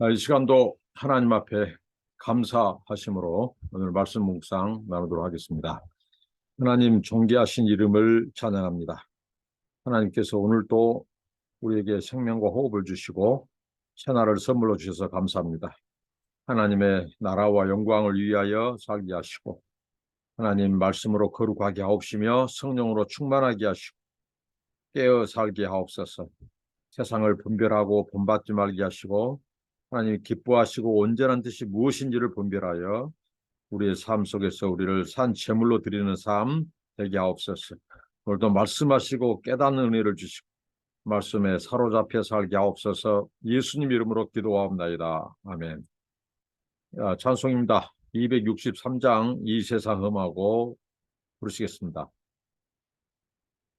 이 시간도 하나님 앞에 감사하심으로 오늘 말씀 묵상 나누도록 하겠습니다. 하나님 존귀하신 이름을 찬양합니다. 하나님께서 오늘도 우리에게 생명과 호흡을 주시고 새날을 선물로 주셔서 감사합니다. 하나님의 나라와 영광을 위하여 살게 하시고 하나님 말씀으로 거룩하게 하옵시며 성령으로 충만하게 하시고 깨어 살게 하옵소서. 세상을 분별하고 본받지 말게 하시고 하나님 기뻐하시고 온전한 뜻이 무엇인지를 분별하여 우리의 삶 속에서 우리를 산 제물로 드리는 삶 되게 하옵소서. 오늘도 말씀하시고 깨닫는 은혜를 주시고 말씀에 사로잡혀 살게 하옵소서. 예수님 이름으로 기도하옵나이다. 아멘. 찬송입니다. 263장 이 세상 험하고 부르시겠습니다.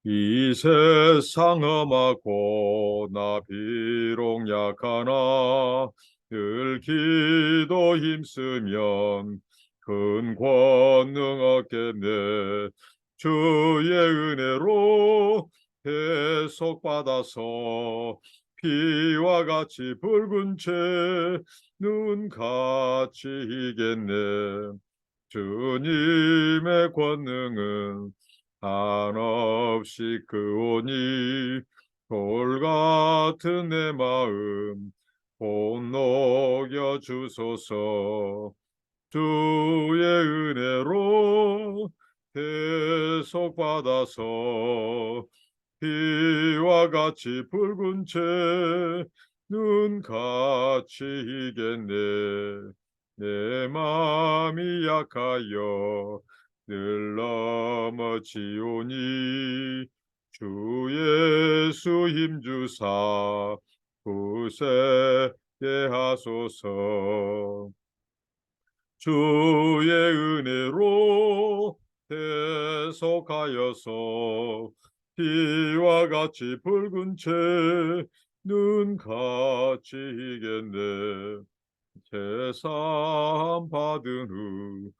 이 세상 험하고 나 비록 약하나 늘 기도 힘쓰면 큰 권능 얻겠네. 주의 은혜로 대속받아서 피와 같이 붉은 채 눈같이 이겠네. 주님의 권능은 한없이 크오니 돌 같은 내 마음 곧 녹여 주소서. 주의 은혜로 대속받아서 피와 같이 붉은 채 눈같이 이겠네. 내 마음이 약하여 늘 넘어지오니 주 예수 힘주사 굳세게 하소서. 주의 은혜로 대속하여서 피와 같이 붉은 채 눈같이 이겠네. 제사 받은 후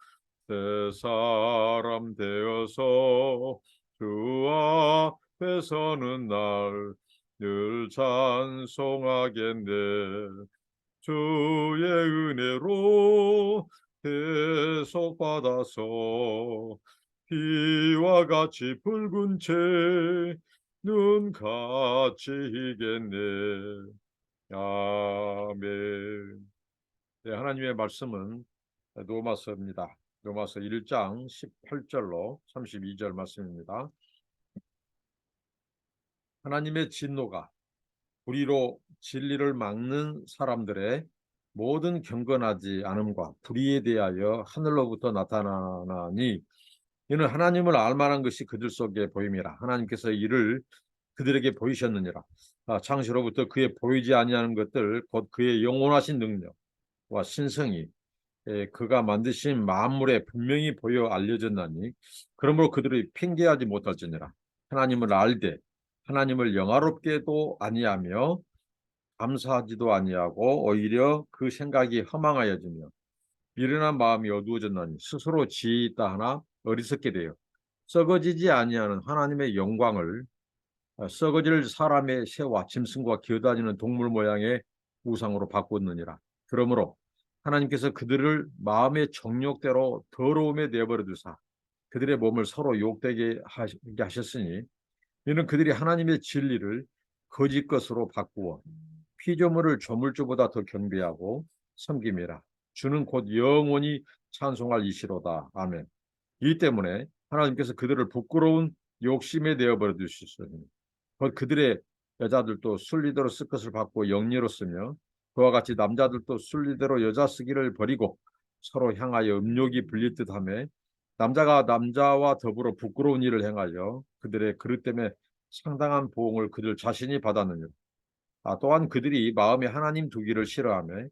새 사람 되어서 주 앞에 서는 날 늘 찬송하겠네. 주의 은혜로 대속받아서 피와 같이 붉은 채 눈같이 이겠네. 아멘. 네, 하나님의 말씀은 로마서입니다. 로마서 1장 18절로 32절 말씀입니다. 하나님의 진노가 불의로 진리를 막는 사람들의 모든 경건하지 않음과 불의에 대하여 하늘로부터 나타나니 이는 하나님을 알만한 것이 그들 속에 보임이라. 하나님께서 이를 그들에게 보이셨느니라. 창시로부터 그의 보이지 아니하는 것들 곧 그의 영원하신 능력과 신성이 그가 만드신 만물에 분명히 보여 알려졌나니 그러므로 그들이 핑계하지 못할지니라. 하나님을 알되 하나님을 영화롭게도 아니하며 감사하지도 아니하고 오히려 그 생각이 허망하여지며 미련한 마음이 어두워졌나니 스스로 지혜 있다 하나 어리석게 되어 썩어지지 아니하는 하나님의 영광을 썩어질 사람의 새와 짐승과 기어다니는 동물 모양의 우상으로 바꾸었느니라. 그러므로 하나님께서 그들을 마음의 정욕대로 더러움에 내버려 두사 그들의 몸을 서로 욕되게 하셨으니 이는 그들이 하나님의 진리를 거짓 것으로 바꾸어 피조물을 조물주보다 더 경배하고 섬김이라. 주는 곧 영원히 찬송할 이시로다. 아멘. 이 때문에 하나님께서 그들을 부끄러운 욕심에 내어버려 두셨으니 그들의 여자들도 순리대로 쓸 것을 받고 영리로 쓰며 그와 같이 남자들도 순리대로 여자 쓰기를 버리고 서로 향하여 음욕이 불릴 듯하며 남자가 남자와 더불어 부끄러운 일을 행하여 그들의 그릇 때문에 상당한 보응을 그들 자신이 받았느니라. 또한 그들이 마음에 하나님 두기를 싫어하며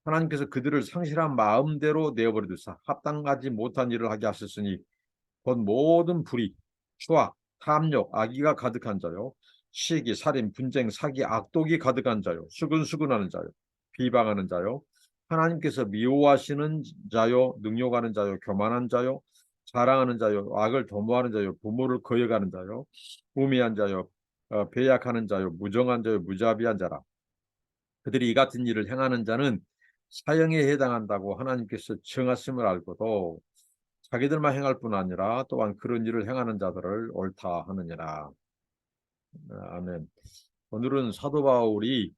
하나님께서 그들을 상실한 마음대로 내어버려 두사 합당하지 못한 일을 하게 하셨으니 곧 모든 불의, 추악, 탐욕, 악의가 가득한 자요 시기, 살인, 분쟁, 사기, 악독이 가득한 자요 수근수근하는 자요 비방하는 자요 하나님께서 미워하시는 자요 능욕하는 자요 교만한 자요 자랑하는 자요 악을 도모하는 자요 부모를 거역하는 자요 우매한 자요 배약하는 자요 무정한 자요 무자비한 자라. 그들이 이 같은 일을 행하는 자는 사형에 해당한다고 하나님께서 정하심을 알고도 자기들만 행할 뿐 아니라 또한 그런 일을 행하는 자들을 옳다 하느니라. 아멘. 오늘은 사도 바울이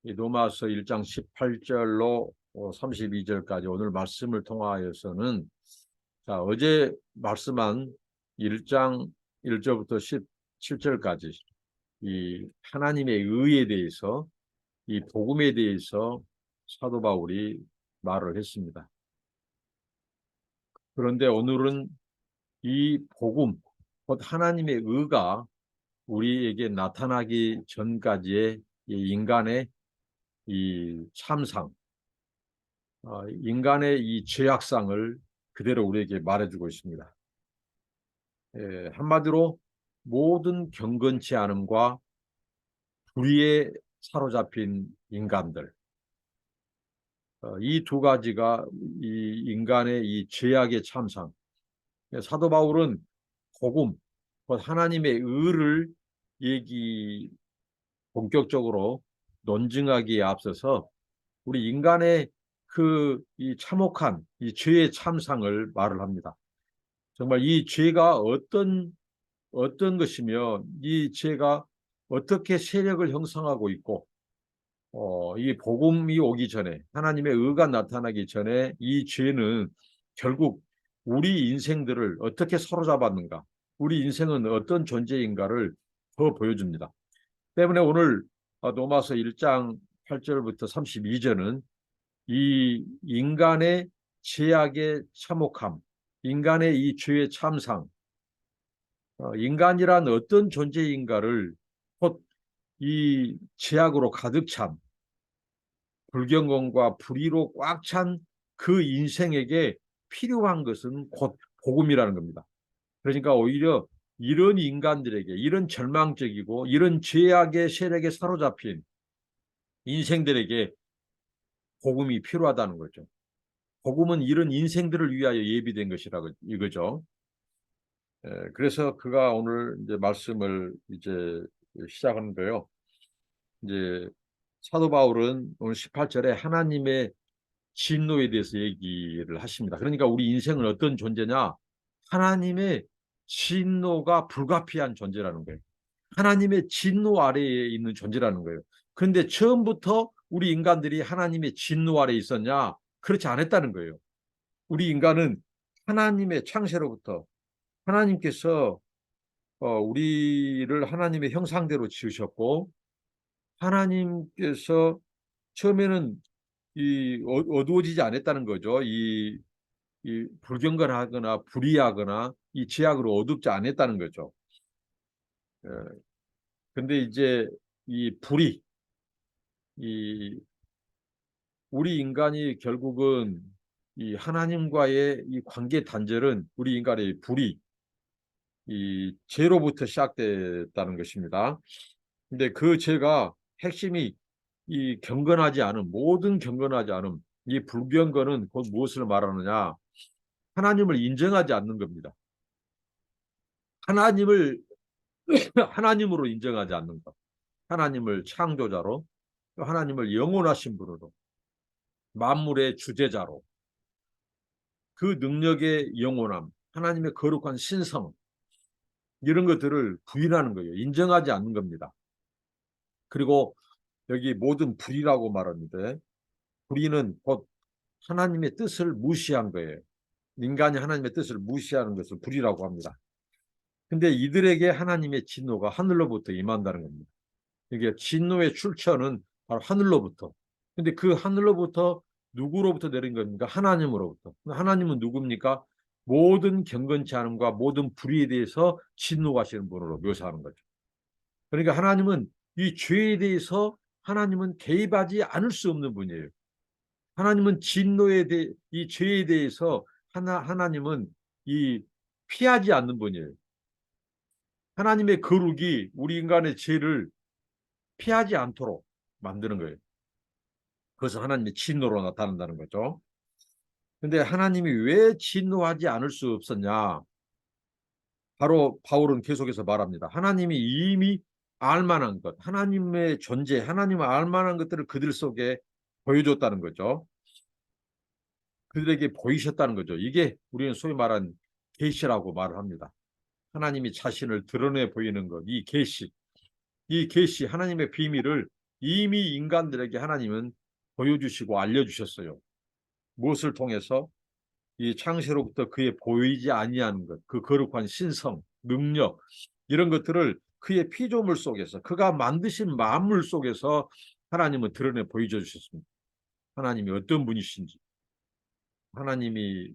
이 로마서 1장 18절로 32절까지 오늘 말씀을 통하여서는 자, 어제 말씀한 1장 1절부터 17절까지 이 하나님의 의에 대해서 이 복음에 대해서 사도 바울이 말을 했습니다. 그런데 오늘은 이 복음, 곧 하나님의 의가 우리에게 나타나기 전까지의 이 인간의 이 참상, 인간의 이 죄악상을 그대로 우리에게 말해주고 있습니다. 한마디로 모든 경건치 않음과 불의에 사로잡힌 인간들, 이 두 가지가 이 인간의 이 죄악의 참상. 사도 바울은 복음, 곧 하나님의 의를 본격적으로 논증하기에 앞서서 우리 인간의 그 이 참혹한 이 죄의 참상을 말을 합니다. 정말 이 죄가 어떤 것이며 이 죄가 어떻게 세력을 형성하고 있고 이 복음이 오기 전에 하나님의 의가 나타나기 전에 이 죄는 결국 우리 인생들을 어떻게 사로잡았는가, 우리 인생은 어떤 존재인가를 더 보여줍니다. 때문에 오늘 로마서 1장 8절부터 32절은 이 인간의 죄악의 참혹함, 인간의 이 죄의 참상, 인간이란 어떤 존재인가를 곧 이 죄악으로 가득 찬 불경건과 불의로 꽉 찬 그 인생에게 필요한 것은 곧 복음이라는 겁니다. 그러니까 오히려 이런 인간들에게 이런 절망적이고 이런 죄악의 세력에 사로잡힌 인생들에게 복음이 필요하다는 거죠. 복음은 이런 인생들을 위하여 예비된 것이라고 이거죠. 그래서 그가 오늘 이제 말씀을 이제 시작하는데요. 이제 사도 바울은 오늘 18절에 하나님의 진노에 대해서 얘기를 하십니다. 그러니까 우리 인생은 어떤 존재냐? 하나님의 진노가 불가피한 존재라는 거예요. 하나님의 진노 아래에 있는 존재라는 거예요. 그런데 처음부터 우리 인간들이 하나님의 진노 아래에 있었냐? 그렇지 않았다는 거예요. 우리 인간은 하나님의 창세로부터 하나님께서 우리를 하나님의 형상대로 지으셨고 하나님께서 처음에는 이 어두워지지 않았다는 거죠. 이 불경건하거나 불의하거나 이 죄악으로 어둡지 않았다는 거죠. 근데 이제 이 불의, 이 우리 인간이 결국은 이 하나님과의 이 관계 단절은 우리 인간의 불의, 이 죄로부터 시작됐다는 것입니다. 근데 그 죄가 핵심이 이 경건하지 않은 모든 경건하지 않은 이 불경건은 곧 무엇을 말하느냐? 하나님을 인정하지 않는 겁니다. 하나님을 하나님으로 인정하지 않는 것. 하나님을 창조자로, 하나님을 영원하신 분으로, 만물의 주재자로, 그 능력의 영원함, 하나님의 거룩한 신성, 이런 것들을 부인하는 거예요. 인정하지 않는 겁니다. 그리고 여기 모든 불의라고 말하는데 불의는 곧 하나님의 뜻을 무시한 거예요. 인간이 하나님의 뜻을 무시하는 것을 불의라고 합니다. 근데 이들에게 하나님의 진노가 하늘로부터 임한다는 겁니다. 이게 진노의 출처는 바로 하늘로부터. 근데 그 하늘로부터 누구로부터 내린 겁니까? 하나님으로부터. 하나님은 누굽니까? 모든 경건치 않음과 모든 불의에 대해서 진노하시는 분으로 묘사하는 거죠. 그러니까 하나님은 이 죄에 대해서 하나님은 개입하지 않을 수 없는 분이에요. 하나님은 진노에 대해 이 죄에 대해서 하나님은 이 피하지 않는 분이에요. 하나님의 거룩이 우리 인간의 죄를 피하지 않도록 만드는 거예요. 그래서 하나님의 진노로 나타난다는 거죠. 근데 하나님이 왜 진노하지 않을 수 없었냐? 바로 바울은 계속해서 말합니다. 하나님이 이미 알만한 것, 하나님의 존재, 하나님을 알만한 것들을 그들 속에 보여줬다는 거죠. 그들에게 보이셨다는 거죠. 이게 우리는 소위 말한 계시라고 말을 합니다. 하나님이 자신을 드러내 보이는 것, 이 계시, 하나님의 비밀을 이미 인간들에게 하나님은 보여주시고 알려주셨어요. 무엇을 통해서? 이 창세로부터 그의 보이지 아니하는 것, 그 거룩한 신성, 능력, 이런 것들을 그의 피조물 속에서, 그가 만드신 만물 속에서 하나님은 드러내 보여주셨습니다. 하나님이 어떤 분이신지, 하나님의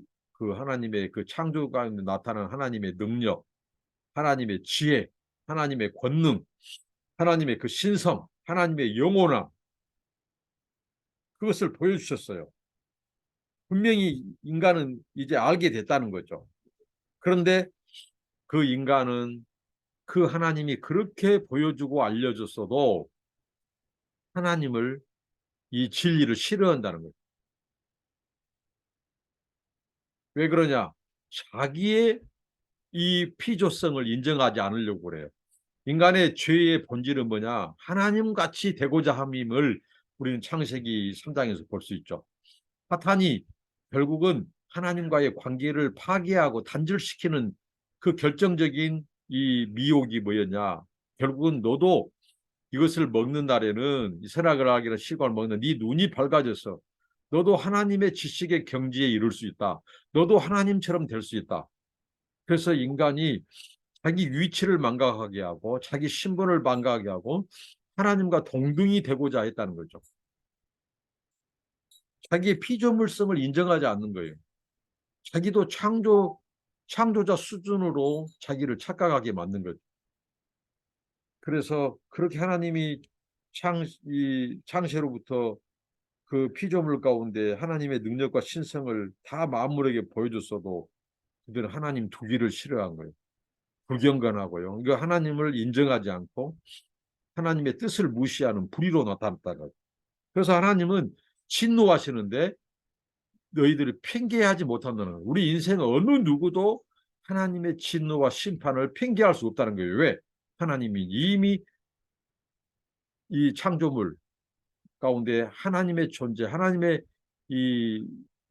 그 창조 가운데 나타나는 하나님의 능력, 하나님의 지혜, 하나님의 권능, 하나님의 그 신성, 하나님의 영원함, 그것을 보여주셨어요. 분명히 인간은 이제 알게 됐다는 거죠. 그런데 그 인간은 그 하나님이 그렇게 보여주고 알려줬어도 하나님을, 이 진리를 싫어한다는 거예요. 왜 그러냐? 자기의 이 피조성을 인정하지 않으려고 그래요. 인간의 죄의 본질은 뭐냐? 하나님같이 되고자 함임을 우리는 창세기 3장에서 볼 수 있죠. 사탄이 결국은 하나님과의 관계를 파괴하고 단절시키는 그 결정적인 이 미혹이 뭐였냐? 결국은 너도 이것을 먹는 날에는, 이 선악을 알기는 실과를 먹는 네 눈이 밝아져서 너도 하나님의 지식의 경지에 이룰 수 있다. 너도 하나님처럼 될 수 있다. 그래서 인간이 자기 위치를 망각하게 하고 자기 신분을 망각하게 하고 하나님과 동등이 되고자 했다는 거죠. 자기의 피조물성을 인정하지 않는 거예요. 자기도 창조자 수준으로 자기를 착각하게 만든 거죠. 그래서 그렇게 하나님이 창세로부터 그 피조물 가운데 하나님의 능력과 신성을 다 만물에게 보여줬어도 그들은 하나님 두기를 싫어한 거예요. 불경건하고요. 그러니까 하나님을 인정하지 않고 하나님의 뜻을 무시하는 불의로 나타났다는 거예요. 그래서 하나님은 진노하시는데 너희들이 핑계하지 못한다는 거예요. 우리 인생 어느 누구도 하나님의 진노와 심판을 핑계할 수 없다는 거예요. 왜? 하나님이 이미 이 창조물 가운데 하나님의 존재, 이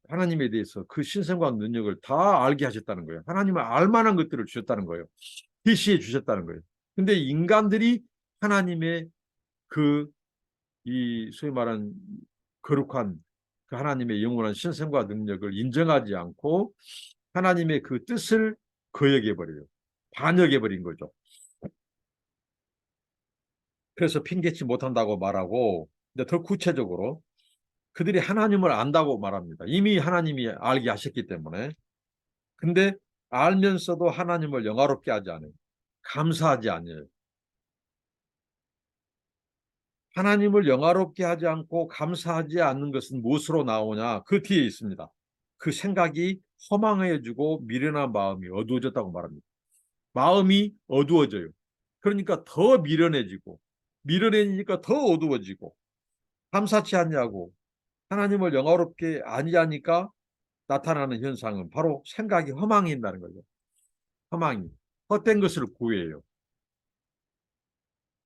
하나님에 대해서 그 신성과 능력을 다 알게 하셨다는 거예요. 하나님을 알만한 것들을 주셨다는 거예요. 계시해 주셨다는 거예요. 근데 인간들이 하나님의 그 이 소위 말하는 거룩한 그 하나님의 영원한 신성과 능력을 인정하지 않고 하나님의 그 뜻을 거역해 버려요. 반역해 버린 거죠. 그래서 핑계치 못한다고 말하고, 근데 더 구체적으로 그들이 하나님을 안다고 말합니다. 이미 하나님이 알게 하셨기 때문에. 근데 알면서도 하나님을 영화롭게 하지 않아요. 감사하지 않아요. 하나님을 영화롭게 하지 않고 감사하지 않는 것은 무엇으로 나오냐? 그 뒤에 있습니다. 그 생각이 허망해지고 미련한 마음이 어두워졌다고 말합니다. 마음이 어두워져요. 그러니까 더 미련해지고, 미련해지니까 더 어두워지고, 감사치 않냐고 하나님을 영화롭게 아니하니까 나타나는 현상은 바로 생각이 허망해진다는 거죠. 허망이. 헛된 것을 구해요.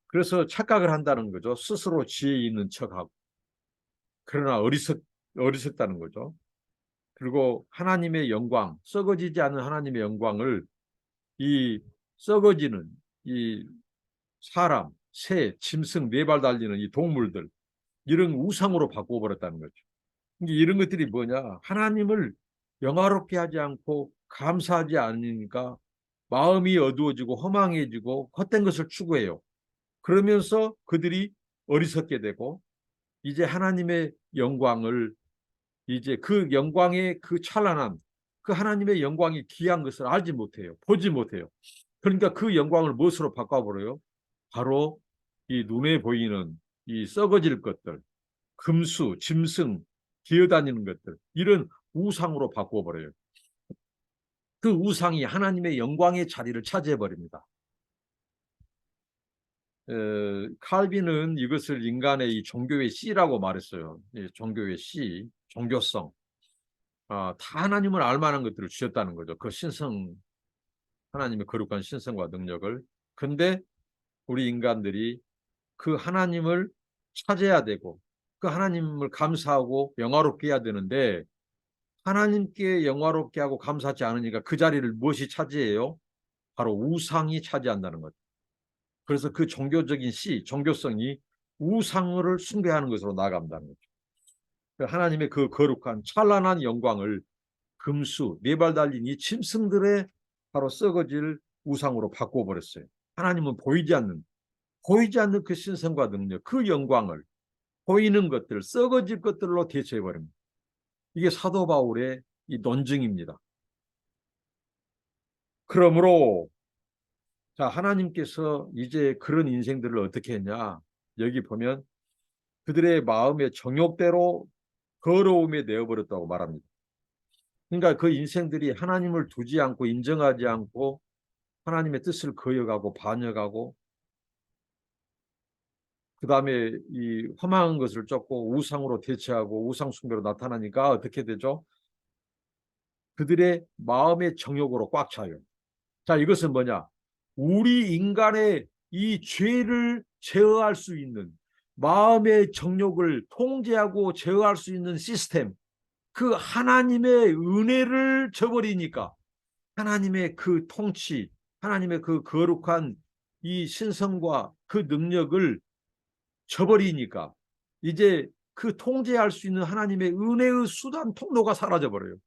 그래서 착각을 한다는 거죠. 스스로 지혜 있는 척하고. 그러나 어리석다는 거죠. 그리고 하나님의 영광, 썩어지지 않은 하나님의 영광을 이 썩어지는 이 사람, 새, 짐승, 네 발 달리는 이 동물들, 이런 우상으로 바꿔버렸다는 거죠. 이런 것들이 뭐냐? 하나님을 영화롭게 하지 않고 감사하지 않으니까 마음이 어두워지고 허망해지고 헛된 것을 추구해요. 그러면서 그들이 어리석게 되고 이제 하나님의 영광을, 이제 그 영광의 그 찬란함, 그 하나님의 영광이 귀한 것을 알지 못해요. 보지 못해요. 그러니까 그 영광을 무엇으로 바꿔버려요? 바로 이 눈에 보이는 이 썩어질 것들, 금수, 짐승, 기어다니는 것들, 이런 우상으로 바꿔버려요. 그 우상이 하나님의 영광의 자리를 차지해버립니다. 칼빈은 이것을 인간의 이 종교의 씨라고 말했어요. 종교의 씨, 종교성. 다 하나님을 알만한 것들을 주셨다는 거죠. 그 신성, 하나님의 거룩한 신성과 능력을. 근데 우리 인간들이 그 하나님을 찾아야 되고 그 하나님을 감사하고 영화롭게 해야 되는데 하나님께 영화롭게 하고 감사하지 않으니까 그 자리를 무엇이 차지해요? 바로 우상이 차지한다는 거죠. 그래서 그 종교적인 종교성이 우상을 숭배하는 것으로 나아간다는 거죠. 하나님의 그 거룩한 찬란한 영광을 금수, 네 발 달린 이 짐승들의 바로 썩어질 우상으로 바꿔버렸어요. 하나님은 보이지 않는 그 신성과 능력, 그 영광을 보이는 것들, 썩어질 것들로 대체해버립니다. 이게 사도 바울의 이 논증입니다. 그러므로 자, 하나님께서 이제 그런 인생들을 어떻게 했냐? 여기 보면 그들의 마음의 정욕대로 거러움에 내어버렸다고 말합니다. 그러니까 그 인생들이 하나님을 두지 않고 인정하지 않고 하나님의 뜻을 거역하고 반역하고 그 다음에 이 험한 것을 쫓고 우상으로 대체하고 우상 숭배로 나타나니까 어떻게 되죠? 그들의 마음의 정욕으로 꽉 차요. 자, 이것은 뭐냐? 우리 인간의 이 죄를 제어할 수 있는 마음의 정욕을 통제하고 제어할 수 있는 시스템, 그 하나님의 은혜를 저버리니까 하나님의 그 통치, 하나님의 그 거룩한 이 신성과 그 능력을 저버리니까 이제 그 통제할 수 있는 하나님의 은혜의 수단 통로가 사라져 버려요.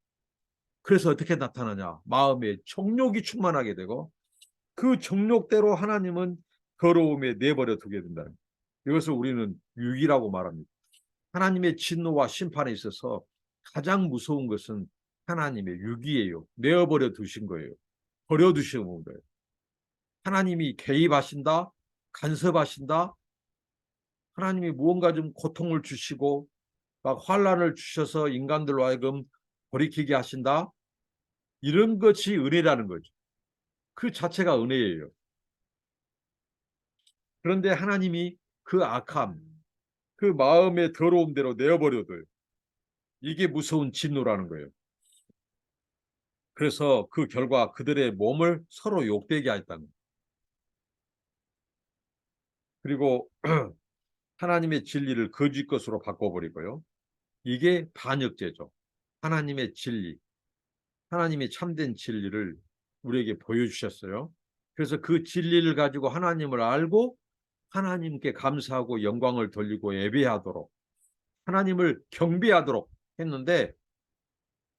그래서 어떻게 나타나냐? 마음에 정욕이 충만하게 되고 그 정욕대로 하나님은 더러움에 내버려 두게 된다. 이것을 우리는 유기라고 말합니다. 하나님의 진노와 심판에 있어서 가장 무서운 것은 하나님의 유기예요. 내어버려 두신 거예요. 버려 두신 거예요. 하나님이 개입하신다, 간섭하신다. 하나님이 무언가 좀 고통을 주시고 막 환난을 주셔서 인간들로 하여금 돌이키게 하신다. 이런 것이 은혜라는 거죠. 그 자체가 은혜예요. 그런데 하나님이 그 악함, 그 마음의 더러운 대로 내어버려둬요. 이게 무서운 진노라는 거예요. 그래서 그 결과 그들의 몸을 서로 욕되게 했다는 거예요. 그리고 하나님의 진리를 거짓 것으로 바꿔버리고요. 이게 반역죄죠. 하나님의 진리, 하나님의 참된 진리를 우리에게 보여주셨어요. 그래서 그 진리를 가지고 하나님을 알고 하나님께 감사하고 영광을 돌리고 예배하도록 하나님을 경배하도록 했는데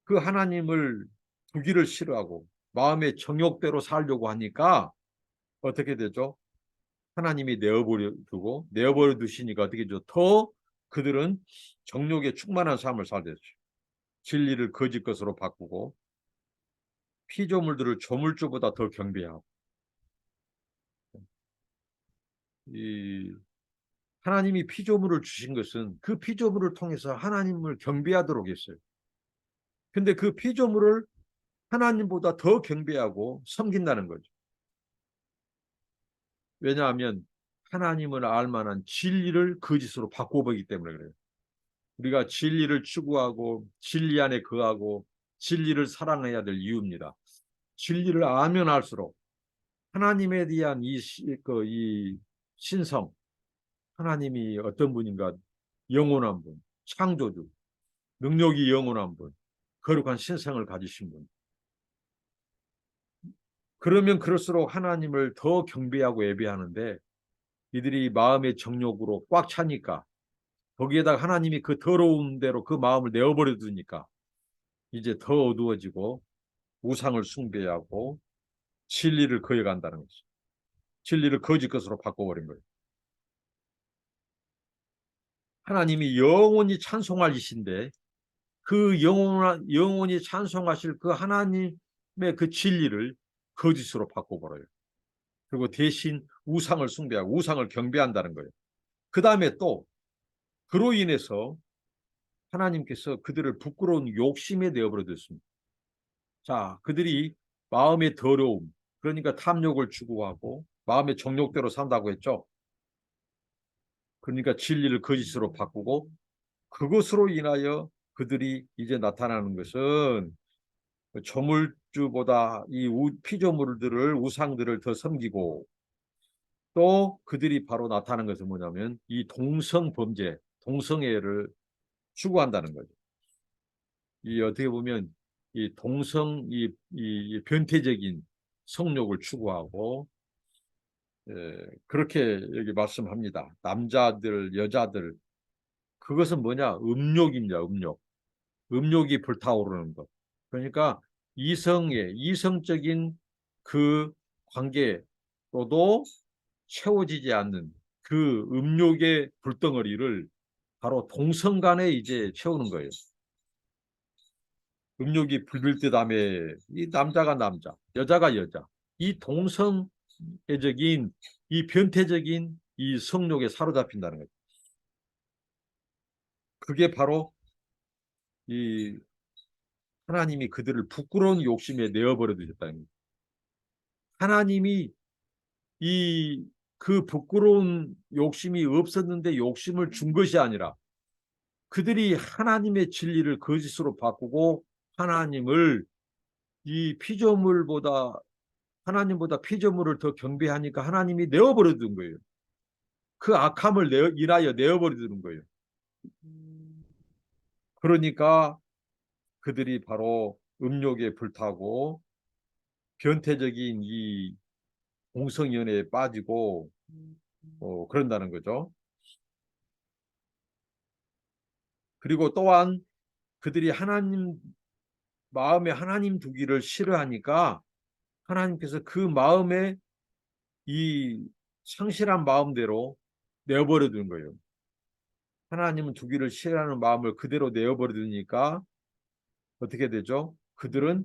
그 하나님을 두기를 싫어하고 마음의 정욕대로 살려고 하니까 어떻게 되죠? 하나님이 내어버려 두고 내어버려 두시니까 어떻게 되죠? 더 그들은 정욕에 충만한 삶을 살게 되죠. 진리를 거짓 것으로 바꾸고 피조물들을 조물주보다 더 경배하고 이 하나님이 피조물을 주신 것은 그 피조물을 통해서 하나님을 경배하도록 했어요. 근데 그 피조물을 하나님보다 더 경배하고 섬긴다는 거죠. 왜냐하면 하나님을 알 만한 진리를 거짓으로 바꿔보기 때문에 그래요. 우리가 진리를 추구하고 진리 안에 거하고 진리를 사랑해야 될 이유입니다. 진리를 알면 알수록 하나님에 대한 이 신성, 하나님이 어떤 분인가 영원한 분, 창조주, 능력이 영원한 분, 거룩한 신성을 가지신 분. 그러면 그럴수록 하나님을 더 경배하고 예배하는데 이들이 마음의 정욕으로 꽉 차니까 거기에다가 하나님이 그 더러운 대로 그 마음을 내어버려 두니까 이제 더 어두워지고 우상을 숭배하고 진리를 거역한다는 거죠. 진리를 거짓 것으로 바꿔버린 거예요. 하나님이 영원히 찬송할 이신데 그 영원히 찬송하실 그 하나님의 그 진리를 거짓으로 바꿔버려요. 그리고 대신 우상을 숭배하고 우상을 경배한다는 거예요. 그 다음에 또 그로 인해서 하나님께서 그들을 부끄러운 욕심에 내어버려 뒀습니다. 자, 그들이 마음의 더러움, 그러니까 탐욕을 추구하고 마음의 정욕대로 산다고 했죠. 그러니까 진리를 거짓으로 바꾸고 그것으로 인하여 그들이 이제 나타나는 것은 조물주보다 이 피조물들을 우상들을 더 섬기고 또 그들이 바로 나타나는 것은 뭐냐면 이 동성 범죄, 동성애를 추구한다는 거죠. 이 어떻게 보면 이 동성 이 변태적인 성욕을 추구하고 그렇게 여기 말씀합니다. 남자들, 여자들 그것은 뭐냐? 음욕입니다. 음욕. 음욕이 불타오르는 것. 그러니까 이성적인 그 관계로도 채워지지 않는 그 음욕의 불덩어리를 바로 동성 간에 이제 채우는 거예요. 음욕이 불빌 듯하며 이 남자가 남자, 여자가 여자, 이 동성애적인 이 변태적인 이 성욕에 사로잡힌다는 거죠. 그게 바로 이 하나님이 그들을 부끄러운 욕심에 내어버려 두셨다는 거예요. 하나님이 이 그 부끄러운 욕심이 없었는데 욕심을 준 것이 아니라 그들이 하나님의 진리를 거짓으로 바꾸고 하나님을 이 피조물보다 하나님보다 피조물을 더 경배하니까 하나님이 내어버려 둔 거예요. 그 악함을 인하여 내어버려 두는 거예요. 그러니까 그들이 바로 음욕에 불타고 변태적인 이 공성연애에 빠지고 그런다는 거죠. 그리고 또한 그들이 마음에 하나님 두기를 싫어하니까 하나님께서 그 마음에 이 상실한 마음대로 내어버려 두는 거예요. 하나님은 두기를 싫어하는 마음을 그대로 내어버려 두니까 어떻게 되죠? 그들은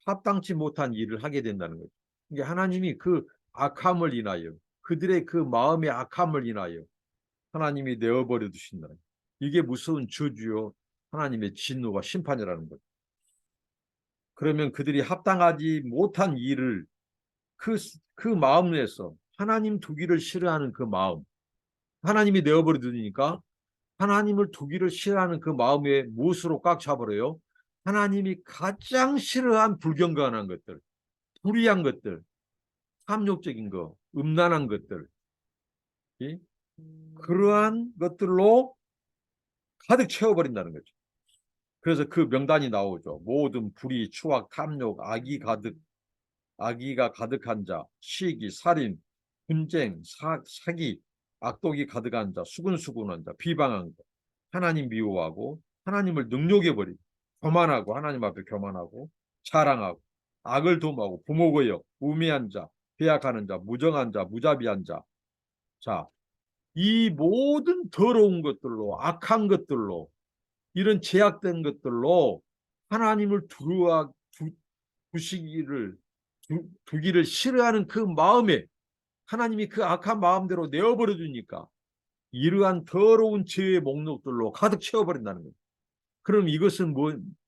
합당치 못한 일을 하게 된다는 거죠. 이게 하나님이 그 악함을 인하여 그들의 그 마음의 악함을 인하여 하나님이 내어버려 두신다. 이게 무서운 저주요 하나님의 진노와 심판이라는 거죠. 그러면 그들이 합당하지 못한 일을 그 마음 내에서 하나님 두기를 싫어하는 그 마음 하나님이 내어버려 두니까 하나님을 두기를 싫어하는 그 마음에 무엇으로 꽉 차버려요? 하나님이 가장 싫어한 불경건한 것들, 불의한 것들, 탐욕적인 거, 음란한 것들, 그러한 것들로 가득 채워버린다는 거죠. 그래서 그 명단이 나오죠. 모든 불의, 추악, 탐욕, 악의가 가득한 자, 시기, 살인, 분쟁, 사기, 악독이 가득한 자, 수근수근한 자, 비방한 자, 하나님 미워하고 하나님을 능욕해버리고 교만하고 하나님 앞에 교만하고 자랑하고 악을 도모하고 부모고역, 우매한 자, 배약하는 자, 무정한 자, 무자비한 자. 자, 이 모든 더러운 것들로 악한 것들로 이런 제약된 것들로 하나님을 두시기를 두기를 싫어하는 그 마음에 하나님이 그 악한 마음대로 내어버려 주니까 이러한 더러운 죄의 목록들로 가득 채워버린다는 거예요. 그럼 이것은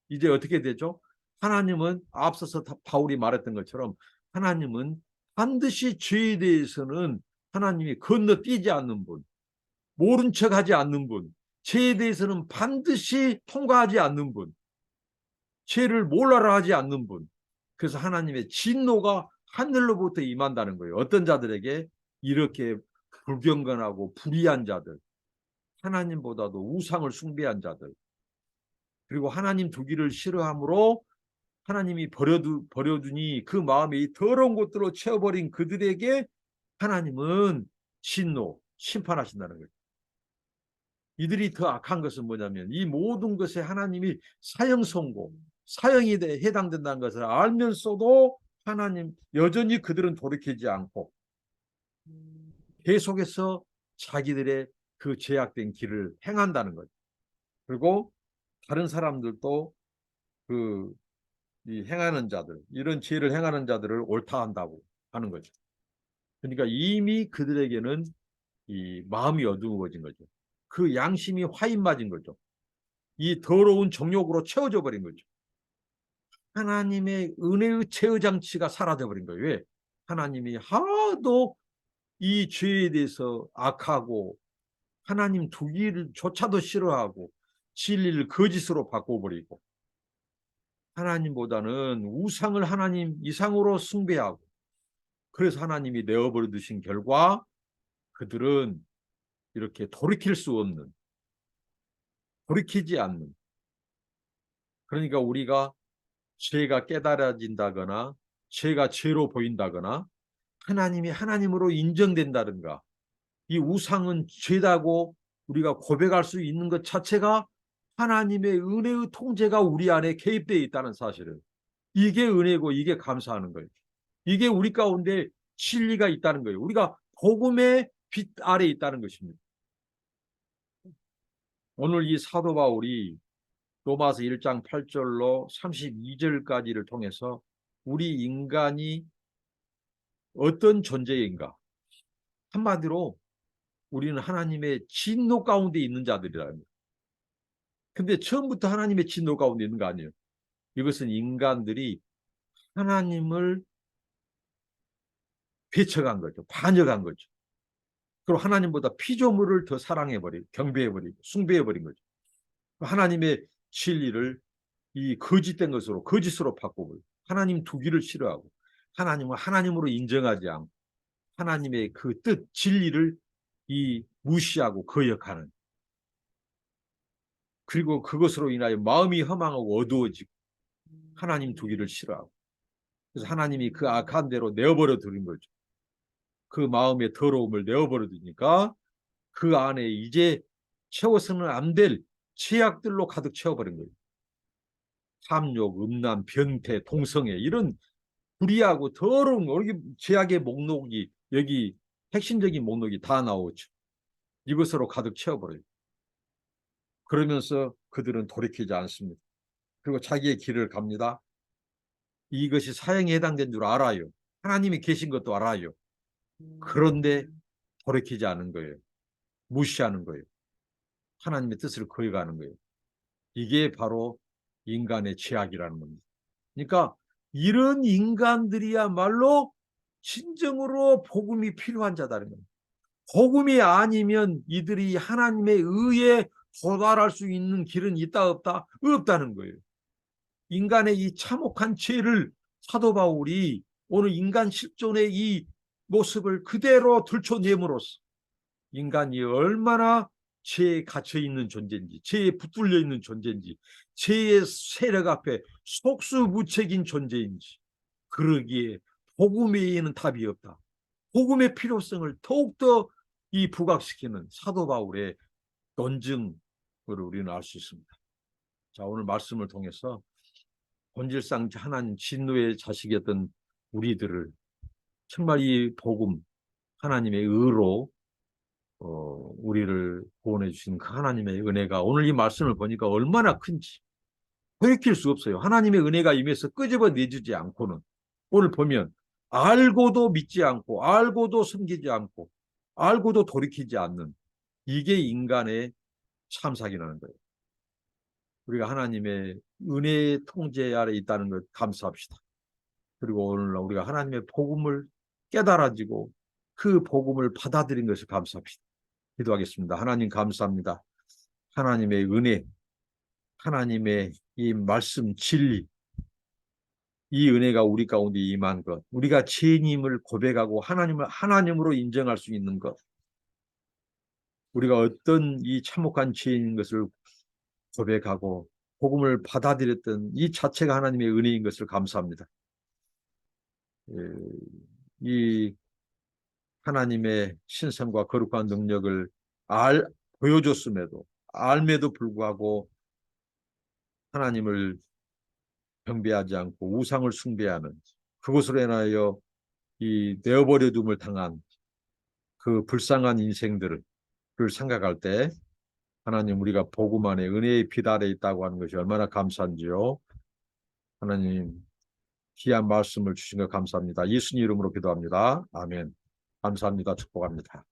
이제 어떻게 되죠? 하나님은 앞서서 바울이 말했던 것처럼 하나님은 반드시 죄에 대해서는 하나님이 건너뛰지 않는 분, 모른 척하지 않는 분, 죄에 대해서는 반드시 통과하지 않는 분, 죄를 몰라라 하지 않는 분. 그래서 하나님의 진노가 하늘로부터 임한다는 거예요. 어떤 자들에게? 이렇게 불경건하고 불의한 자들, 하나님보다도 우상을 숭배한 자들, 그리고 하나님 두기를 싫어함으로 하나님이 버려두니 그 마음에 이 더러운 것들로 채워버린 그들에게 하나님은 진노, 심판하신다는 거예요. 이들이 더 악한 것은 뭐냐면 이 모든 것에 하나님이 사형 선고, 사형에 해당된다는 것을 알면서도 하나님 여전히 그들은 돌이키지 않고 계속해서 자기들의 그 죄악된 길을 행한다는 거죠. 그리고 다른 사람들도 이 행하는 자들, 이런 죄를 행하는 자들을 옳다 한다고 하는 거죠. 그러니까 이미 그들에게는 이 마음이 어두워진 거죠. 그 양심이 화인 맞은 거죠. 이 더러운 정욕으로 채워져 버린 거죠. 하나님의 은혜의 제어 장치가 사라져 버린 거예요. 왜? 하나님이 하도 이 죄에 대해서 악하고 하나님 두기를 조차도 싫어하고 진리를 거짓으로 바꿔버리고 하나님보다는 우상을 하나님 이상으로 숭배하고 그래서 하나님이 내어버려 두신 결과 그들은 이렇게 돌이킬 수 없는, 돌이키지 않는, 그러니까 우리가 죄가 깨달아진다거나 죄가 죄로 보인다거나 하나님이 하나님으로 인정된다든가 이 우상은 죄다고 우리가 고백할 수 있는 것 자체가 하나님의 은혜의 통제가 우리 안에 개입되어 있다는 사실을, 이게 은혜고 이게 감사하는 거예요. 이게 우리 가운데 진리가 있다는 거예요. 우리가 복음의 빛 아래 있다는 것입니다. 오늘 이 사도 바울이 로마서 1장 8절로 32절까지를 통해서 우리 인간이 어떤 존재인가, 한마디로 우리는 하나님의 진노 가운데 있는 자들이라는. 근데 처음부터 하나님의 진노 가운데 있는 거 아니에요. 이것은 인간들이 하나님을 배척한 거죠. 반역한 거죠. 그리고 하나님보다 피조물을 더 사랑해버리고 경배해버리고 숭배해버린 거죠. 하나님의 진리를 이 거짓된 것으로 거짓으로 바꾸고 하나님 두기를 싫어하고 하나님을 하나님으로 인정하지 않고 하나님의 그 뜻 진리를 이 무시하고 거역하는, 그리고 그것으로 인하여 마음이 허망하고 어두워지고 하나님 두기를 싫어하고, 그래서 하나님이 그 악한 대로 내어버려 두는 거죠. 그 마음의 더러움을 내어버려 두니까 그 안에 이제 채워서는 안 될 죄악들로 가득 채워버린 거예요. 탐욕, 음란, 변태, 동성애 이런 불의하고 더러운 여기 죄악의 목록이, 여기 핵심적인 목록이 다 나오죠. 이것으로 가득 채워버려요. 그러면서 그들은 돌이키지 않습니다. 그리고 자기의 길을 갑니다. 이것이 사형에 해당된 줄 알아요. 하나님이 계신 것도 알아요. 그런데 돌이키지 않은 거예요. 무시하는 거예요. 하나님의 뜻을 거역하는 거예요. 이게 바로 인간의 죄악이라는 겁니다. 그러니까 이런 인간들이야말로 진정으로 복음이 필요한 자다는 겁니다. 복음이 아니면 이들이 하나님의 의에 도달할 수 있는 길은 있다 없다? 없다는 거예요. 인간의 이 참혹한 죄를 사도 바울이 오늘 인간 실존의 이 모습을 그대로 들춰내므로써 인간이 얼마나 죄에 갇혀 있는 존재인지, 죄에 붙들려 있는 존재인지, 죄의 세력 앞에 속수무책인 존재인지, 그러기에 복음 외에는 답이 없다. 복음의 필요성을 더욱더 이 부각시키는 사도 바울의 논증을 우리는 알 수 있습니다. 자, 오늘 말씀을 통해서 본질상 하나님 진노의 자식이었던 우리들을 정말 이 복음, 하나님의 의로 우리를 구원해 주신 그 하나님의 은혜가 오늘 이 말씀을 보니까 얼마나 큰지 돌이킬 수 없어요. 하나님의 은혜가 임해서 끄집어 내주지 않고는 오늘 보면 알고도 믿지 않고 알고도 섬기지 않고 알고도 돌이키지 않는, 이게 인간의 참사기라는 거예요. 우리가 하나님의 은혜의 통제 아래 있다는 것 감사합시다. 그리고 오늘날 우리가 하나님의 복음을 깨달아지고 그 복음을 받아들인 것을 감사합시다. 기도하겠습니다. 하나님 감사합니다. 하나님의 은혜, 하나님의 이 말씀 진리, 이 은혜가 우리 가운데 임한 것, 우리가 죄인임을 고백하고 하나님을 하나님으로 인정할 수 있는 것, 우리가 어떤 이 참혹한 죄인인 것을 고백하고 복음을 받아들였던 이 자체가 하나님의 은혜인 것을 감사합니다. 이 하나님의 신성과 거룩한 능력을 보여줬음에도 알매도 불구하고 하나님을 경배하지 않고 우상을 숭배하는, 그것으로 인하여 이 내어버려둠을 당한 그 불쌍한 인생들을 생각할 때 하나님, 우리가 복음 안에 은혜의 빛 아래 있다고 하는 것이 얼마나 감사한지요. 하나님, 귀한 말씀을 주신 것 감사합니다. 예수님 이름으로 기도합니다. 아멘. 감사합니다. 축복합니다.